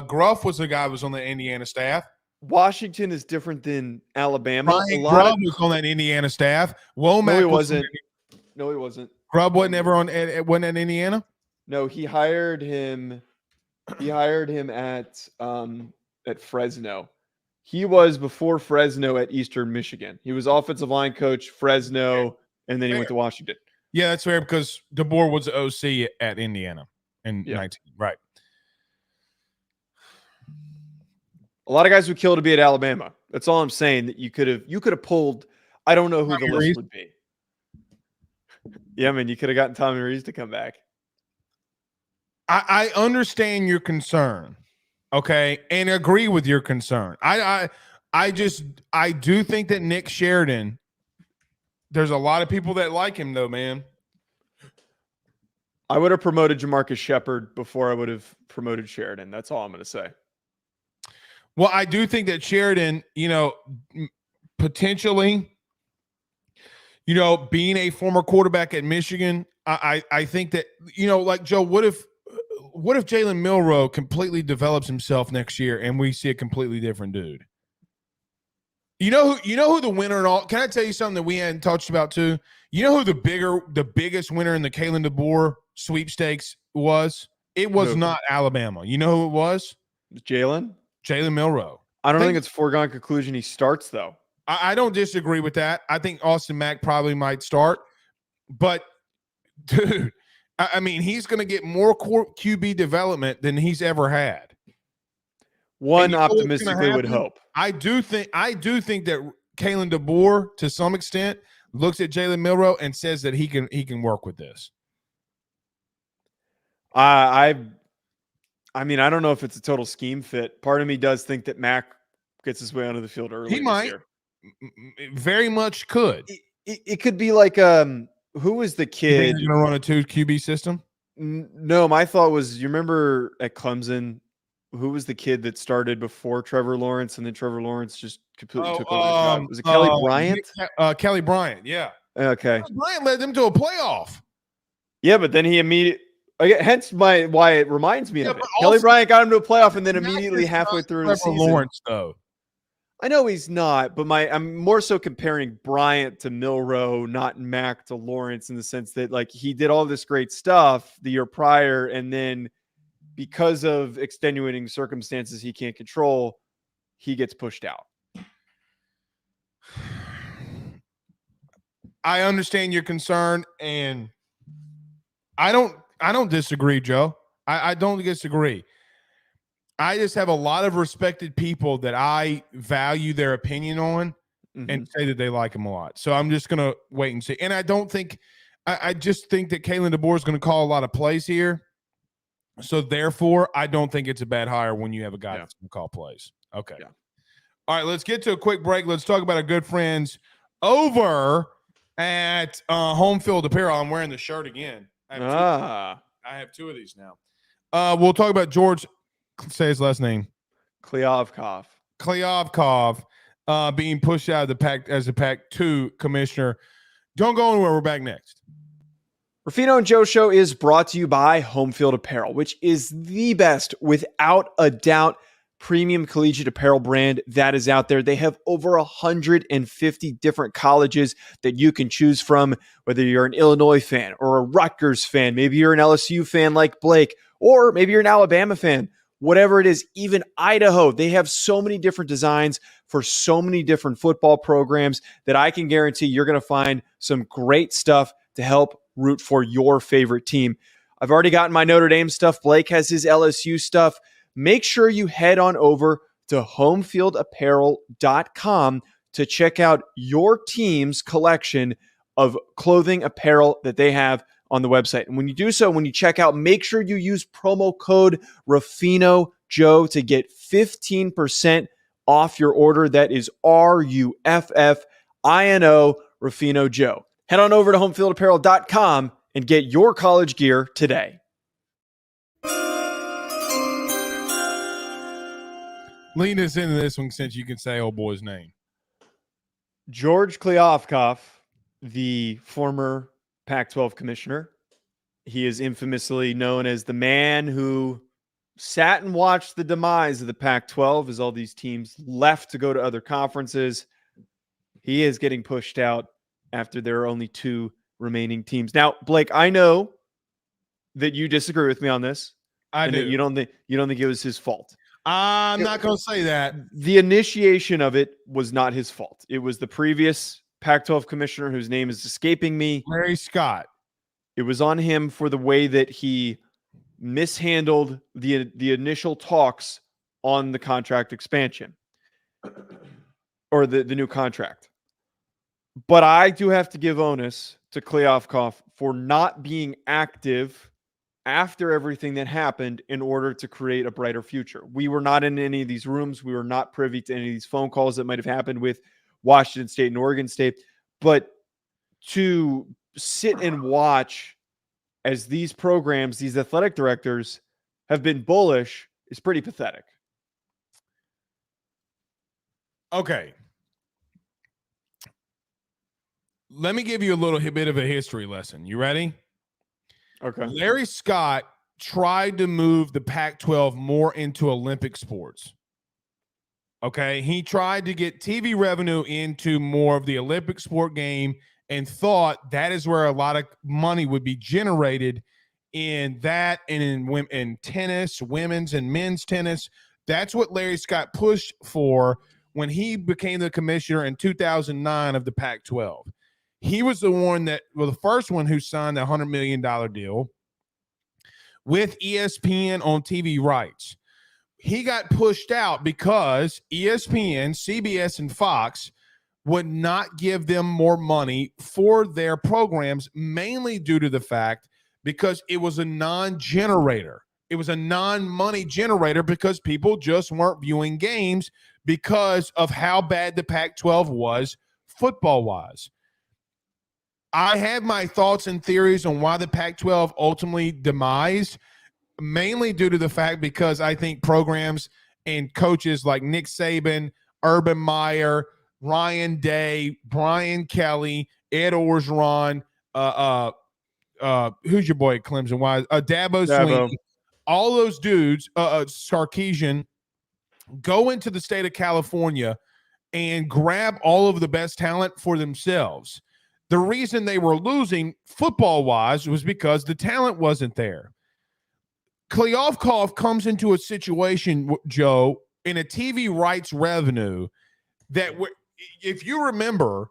Grubb was the guy that was on the Indiana staff. Washington is different than Alabama. Ryan Grubb was on that Indiana staff. Womack no, he wasn't. No, he wasn't. Grubb wasn't ever wasn't at Indiana. No, he hired him. He hired him at Fresno. He was before Fresno at Eastern Michigan. He was offensive line coach, Fresno, and then he went to Washington. Yeah, that's fair because DeBoer was the OC at Indiana in 19. Right. A lot of guys would kill to be at Alabama. That's all I'm saying. That you could have pulled. I don't know who the list would be. Yeah, man, you could have gotten Tommy Rees to come back. I understand your concern, okay, and agree with your concern. I do think that Nick Sheridan. There's a lot of people that like him, though, man. I would have promoted Jamarcus Shepard before I would have promoted Sheridan. That's all I'm going to say. Well, I do think that Sheridan, potentially, being a former quarterback at Michigan, I think that, like Joe, what if Jalen Milroe completely develops himself next year and we see a completely different dude? You know who the winner and all? Can I tell you something that we hadn't touched about too? You know who the biggest winner in the Kalen Deboer sweepstakes was? It was not Alabama. You know who it was? Jalen Milroe. I don't think it's a foregone conclusion he starts though. I don't disagree with that. I think Austin Mack probably might start, but dude, I mean, he's going to get more QB development than he's ever had. One optimistically would hope. I do think that Kalen Deboer, to some extent, looks at Jalen Milroe and says that he can work with this. I mean, I don't know if it's a total scheme fit. Part of me does think that Mac gets his way onto the field early. He might. Very much could. It could be like who was the kid? He's going to run a 2 QB system? No, my thought was, you remember at Clemson, who was the kid that started before Trevor Lawrence and then Trevor Lawrence just completely took over the job? Was it Kelly Bryant? Kelly Bryant, yeah. Okay. Kelly Bryant led them to a playoff. Yeah, but then he hence why it reminds me of it. Kelly Bryant got him to a playoff and then immediately halfway through the season. Lawrence, though. I know he's not, but I'm more so comparing Bryant to Milroe, not Mac to Lawrence, in the sense that like he did all this great stuff the year prior, and then because of extenuating circumstances he can't control, he gets pushed out. I understand your concern, and I don't disagree, Joe. I don't disagree. I just have a lot of respected people that I value their opinion on and say that they like him a lot. So I'm just gonna wait and see. And I don't think I just think that Kalen Deboer is going to call a lot of plays here. So therefore, I don't think it's a bad hire when you have a guy that's going to call plays. Okay. Yeah. All right, let's get to a quick break. Let's talk about our good friends over at Home Field Apparel. I'm wearing the shirt again. I have two of these now. We'll talk about George, say his last name. Kliavkoff being pushed out of the Pac as a Pac-2 commissioner. Don't go anywhere. We're back next. Ruffino and Joe Show is brought to you by Home Field Apparel, which is the best, without a doubt, premium collegiate apparel brand that is out there. They have over 150 different colleges that you can choose from, whether you're an Illinois fan or a Rutgers fan, maybe you're an LSU fan like Blake, or maybe you're an Alabama fan. Whatever it is, even Idaho, they have so many different designs for so many different football programs that I can guarantee you're going to find some great stuff to help root for your favorite team. I've already gotten my Notre Dame stuff. Blake has his LSU stuff. Make sure you head on over to homefieldapparel.com to check out your team's collection of clothing apparel that they have on the website. And when you do so, when you check out, make sure you use promo code RuffinoJoe to get 15% off your order. That is RUFFINO, Ruffino Joe. Head on over to homefieldapparel.com and get your college gear today. Lead us into this one since you can say old boy's name. George Kliavkoff, the former Pac-12 commissioner. He is infamously known as the man who sat and watched the demise of the Pac-12 as all these teams left to go to other conferences. He is getting pushed out after there are only 2 remaining teams. Now, Blake, I know that you disagree with me on this. I do. You don't think it was his fault. I'm not going to say that. The initiation of it was not his fault. It was the previous Pac-12 commissioner whose name is escaping me. Larry Scott. It was on him for the way that he mishandled the initial talks on the contract expansion or the new contract. But I do have to give onus to Kliavkoff for not being active after everything that happened in order to create a brighter future. We were not in any of these rooms. We were not privy to any of these phone calls that might have happened with Washington State and Oregon State. But to sit and watch as these programs, these athletic directors have been bullish is pretty pathetic. Okay. Let me give you a little bit of a history lesson. You ready? Okay. Larry Scott tried to move the Pac-12 more into Olympic sports. Okay. He tried to get TV revenue into more of the Olympic sport game and thought that is where a lot of money would be generated in that and in tennis, women's and men's tennis. That's what Larry Scott pushed for when he became the commissioner in 2009 of the Pac-12. He was the first one who signed the $100 million deal with ESPN on TV rights. He got pushed out because ESPN, CBS, and Fox would not give them more money for their programs, mainly due to the fact because it was a non-generator. It was a non-money generator because people just weren't viewing games because of how bad the Pac-12 was football-wise. I have my thoughts and theories on why the Pac-12 ultimately demised, mainly due to the fact because I think programs and coaches like Nick Saban, Urban Meyer, Ryan Day, Brian Kelly, Ed Orgeron, who's your boy at Clemson? Why? Dabo Swinney, all those dudes, Sarkisian, go into the state of California and grab all of the best talent for themselves. The reason they were losing football-wise was because the talent wasn't there. Kliavkoff comes into a situation, Joe, in a TV rights revenue that, if you remember,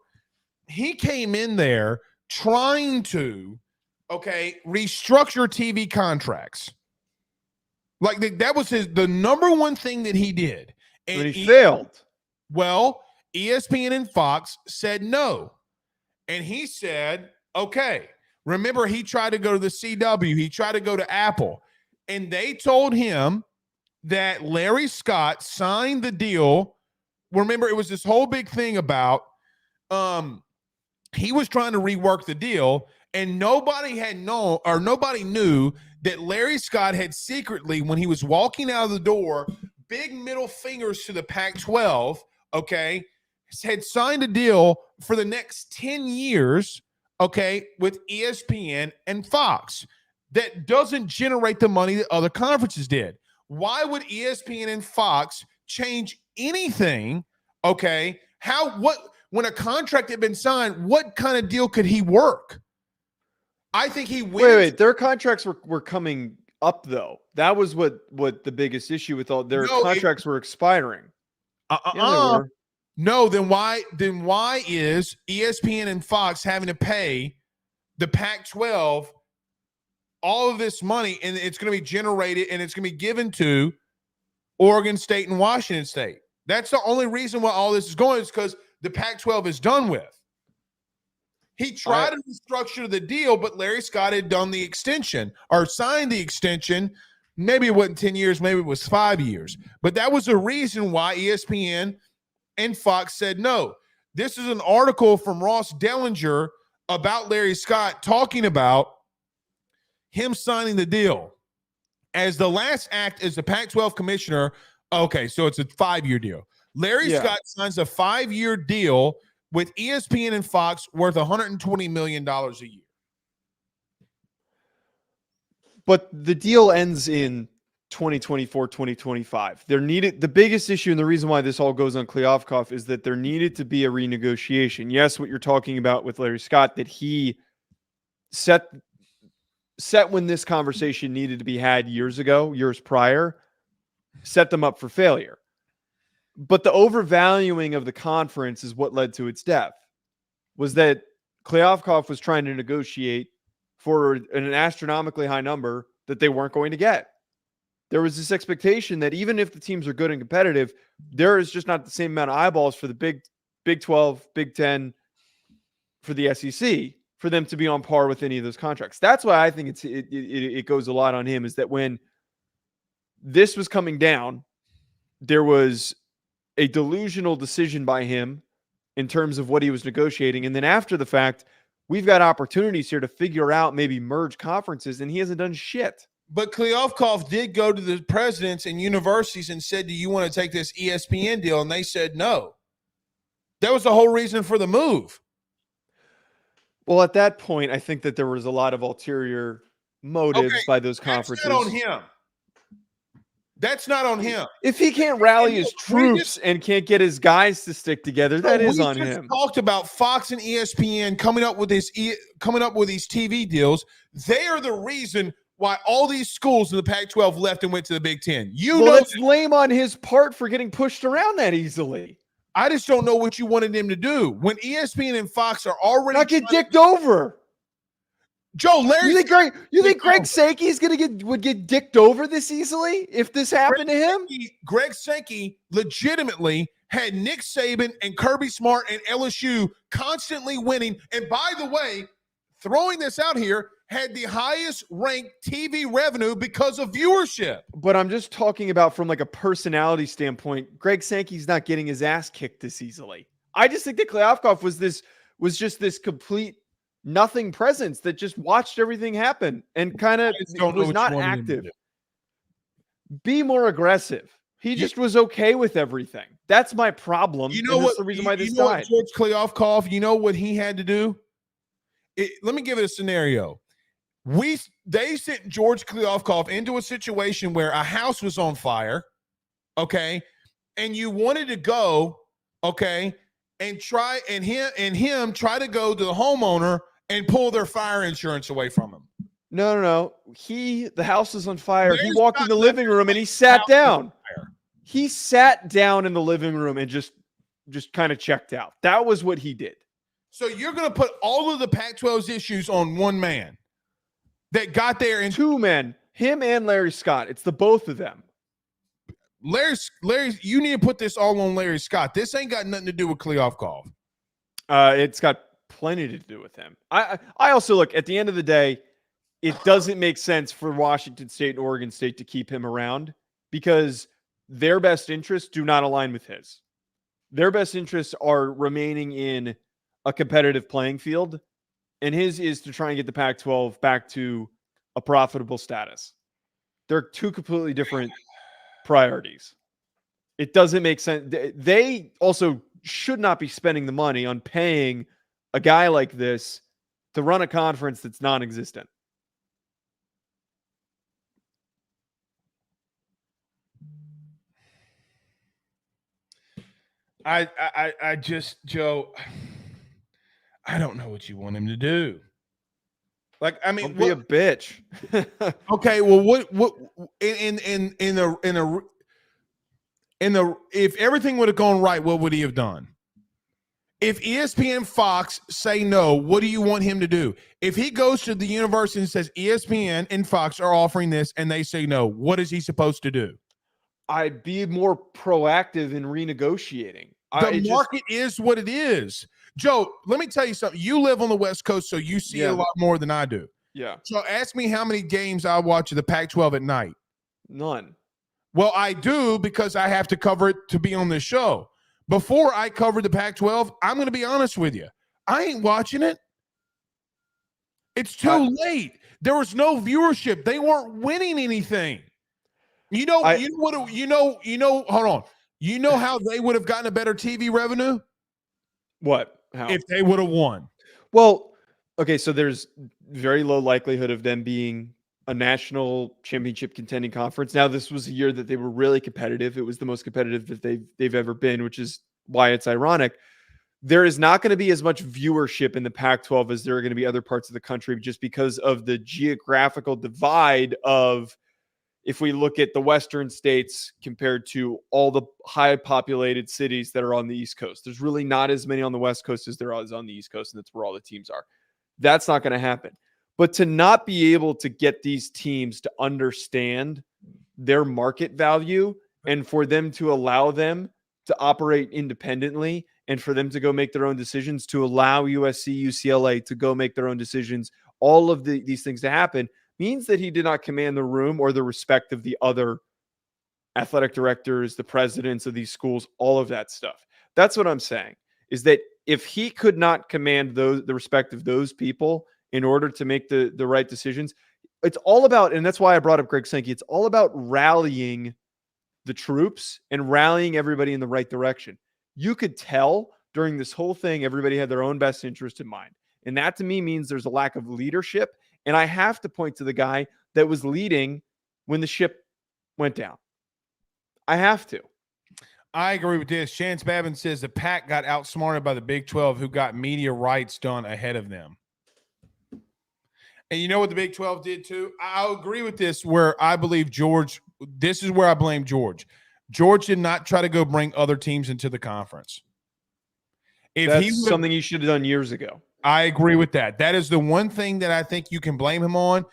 he came in there trying to, restructure TV contracts. Like that was the number one thing that he did. And he failed. Well, ESPN and Fox said no. And he said, okay. Remember, he tried to go to the CW. He tried to go to Apple. And they told him that Larry Scott signed the deal. Remember, it was this whole big thing about he was trying to rework the deal, and nobody knew that Larry Scott had secretly, when he was walking out of the door, big middle fingers to the Pac-12, had signed a deal for the next 10 years, with ESPN and Fox that doesn't generate the money that other conferences did. Why would ESPN and Fox change anything? When a contract had been signed, what kind of deal could he work? I think he wins. Wait. Their contracts were coming up, though. That was what the biggest issue with all their contracts were expiring. No, then why is ESPN and Fox having to pay the Pac-12 all of this money, and it's going to be generated and it's going to be given to Oregon State and Washington State? That's the only reason why all this is going, is because the Pac-12 is done with. He tried to restructure the deal, but Larry Scott had done the extension or signed the extension. Maybe it wasn't 10 years, maybe it was 5 years. But that was the reason why ESPN and Fox said no. This is an article from Ross Dellinger about Larry Scott talking about him signing the deal. As the last act as the Pac-12 commissioner, okay, so it's a 5-year deal. Larry Scott signs a 5-year deal with ESPN and Fox worth $120 million a year. But the deal ends in 2024, 2025. The biggest issue, and the reason why this all goes on Kliavkoff, is that there needed to be a renegotiation. Yes, what you're talking about with Larry Scott, that he set when this conversation needed to be had years prior, set them up for failure. But the overvaluing of the conference is what led to its death, was that Kliavkoff was trying to negotiate for an astronomically high number that they weren't going to get. There was this expectation that even if the teams are good and competitive, there is just not the same amount of eyeballs for the Big 12, Big 10, for the SEC, for them to be on par with any of those contracts. That's why I think it goes a lot on him, is that when this was coming down, there was a delusional decision by him in terms of what he was negotiating. And then after the fact, we've got opportunities here to figure out, maybe merge conferences, and he hasn't done shit. But Kliavkoff did go to the presidents and universities and said, do you want to take this ESPN deal? And they said no. That was the whole reason for the move. Well, at that point, I think that there was a lot of ulterior motives by those conferences. That's not on him. That's not on him. If he can't rally his troops and can't get his guys to stick together, that is on him. We talked about Fox and ESPN coming up with these TV deals. They are the reason why all these schools in the Pac-12 left and went to the Big Ten. That's lame on his part for getting pushed around that easily. I just don't know what you wanted him to do when ESPN and Fox are already not get dicked over. Joe, Larry, you think Greg Sankey would get dicked over this easily if this happened to him? Greg Sankey legitimately had Nick Saban and Kirby Smart and LSU constantly winning. And by the way, throwing this out here, had the highest ranked TV revenue because of viewership. But I'm just talking about from like a personality standpoint. Greg Sankey's not getting his ass kicked this easily. I just think that Kliavkoff was just this complete nothing presence that just watched everything happen and kind of was not active. Be more aggressive. He just was okay with everything. That's my problem. You know what? The reason why this died. George Kliavkoff, you know what he had to do? Let me give it a scenario. They sent George Kliavkoff into a situation where a house was on fire, okay, and you wanted to go, okay, and try to go to the homeowner and pull their fire insurance away from him. No. The house is on fire. He Larry walked Scott in the left living room and he sat down. He sat down in the living room and just kind of checked out. That was what he did. So you're going to put all of the Pac-12's issues on one man that got there in two men, him and Larry Scott. It's the both of them. Larry, you need to put this all on Larry Scott. This ain't got nothing to do with Kliavkoff. It's got plenty to do with him. I also look at the end of the day, it doesn't make sense for Washington State and Oregon State to keep him around because their best interests do not align with his. Their best interests are remaining in a competitive playing field, and his is to try and get the Pac-12 back to a profitable status. They're two completely different priorities. It doesn't make sense. They also should not be spending the money on paying a guy like this to run a conference that's non-existent. I just, Joe, I don't know what you want him to do. Like, I mean, Don't be a bitch. Okay, well, what if everything would have gone right, what would he have done? If ESPN, Fox say no, what do you want him to do? If he goes to the university and says ESPN and Fox are offering this and they say no, what is he supposed to do? I'd be more proactive in renegotiating. The market is what it is. Joe, let me tell you something. You live on the West Coast, so you see a lot more than I do. Yeah. So ask me how many games I watch of the Pac-12 at night. None. Well, I do because I have to cover it to be on this show. Before I covered the Pac-12, I'm going to be honest with you. I ain't watching it. It's too late. There was no viewership. They weren't winning anything. Hold on. You know how they would have gotten a better TV revenue? What? How? If they would have won. Well, okay, so there's very low likelihood of them being a national championship contending conference. Now, this was a year that they were really competitive. It was the most competitive that they've ever been, which is why it's ironic. There is not going to be as much viewership in the Pac-12 as there are going to be other parts of the country just because of the geographical divide of, if we look at the Western states compared to all the high populated cities that are on the East Coast. There's really not as many on the West Coast as there is on the East Coast, and that's where all the teams are. That's not going to happen. But to not be able to get these teams to understand their market value and for them to allow them to operate independently and for them to go make their own decisions, to allow USC, UCLA to go make their own decisions, all of these things to happen, means that he did not command the room or the respect of the other athletic directors, the presidents of these schools, all of that stuff. That's what I'm saying, is that if he could not command the respect of those people in order to make the right decisions, it's all about, and that's why I brought up Greg Sankey, it's all about rallying the troops and rallying everybody in the right direction. You could tell during this whole thing, everybody had their own best interest in mind. And that to me means there's a lack of leadership. And I have to point to the guy that was leading when the ship went down. I have to. I agree with this. Chance Babin says the Pac got outsmarted by the Big 12, who got media rights done ahead of them. And you know what the Big 12 did too? I'll agree with this, where I believe George, this is where I blame George. George did not try to go bring other teams into the conference. That's something he should have done years ago. I agree with that. That is the one thing that I think you can blame him on.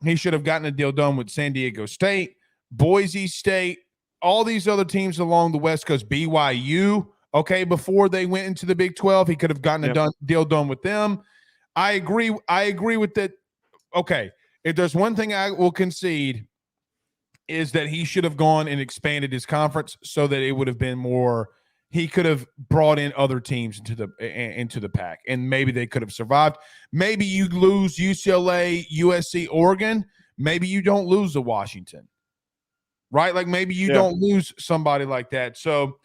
He should have gotten a deal done with San Diego State, Boise State, all these other teams along the West Coast, BYU, okay, before they went into the Big 12. He could have gotten a deal done with them. I agree with that. Okay, if there's one thing I will concede is that he should have gone and expanded his conference so that it would have been more – he could have brought in other teams into the Pac, and maybe they could have survived. Maybe you lose UCLA, USC, Oregon. Maybe you don't lose to Washington, right? Like maybe you don't lose somebody like that. So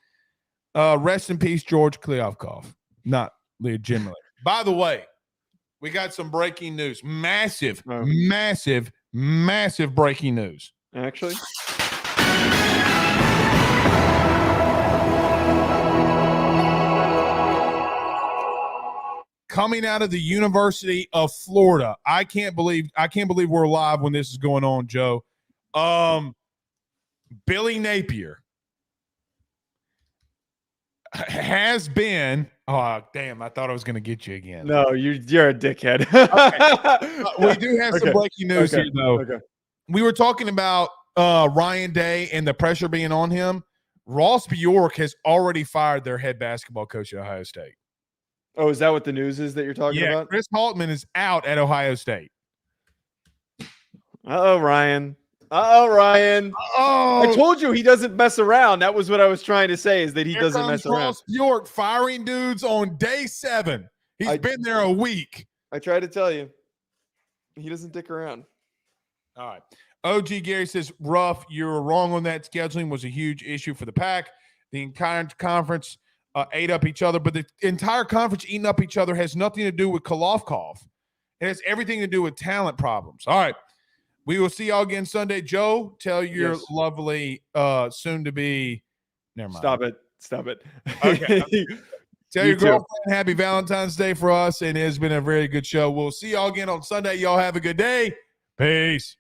rest in peace, George Kliavkoff. Not legitimately. By the way, we got some breaking news. Massive breaking news. Actually. coming out of the University of Florida. I can't believe we're live when this is going on, Joe. Billy Napier has been. Oh, damn! I thought I was going to get you again. No, you're a dickhead. Okay. We do have some breaking news here, though. Okay. We were talking about Ryan Day and the pressure being on him. Ross Bjork has already fired their head basketball coach at Ohio State. Oh, is that what the news is that you're talking about? Chris Haltman is out at Ohio State. Uh-oh, Ryan. I told you he doesn't mess around. That was what I was trying to say, is that he doesn't mess around. Ross Bjork firing dudes on day 7. He's been there a week. I tried to tell you. He doesn't dick around. All right. OG Gary says, Ruff, you're wrong on that. Scheduling was a huge issue for the Pac. The entire conference ate up each other, but the entire conference eating up each other has nothing to do with Kliavkoff. It has everything to do with talent problems. All right. We will see y'all again Sunday. Joe, tell your lovely soon-to-be – never mind. Stop it. Okay. Tell your girlfriend happy Valentine's Day for us, and it has been a very good show. We'll see y'all again on Sunday. Y'all have a good day. Peace.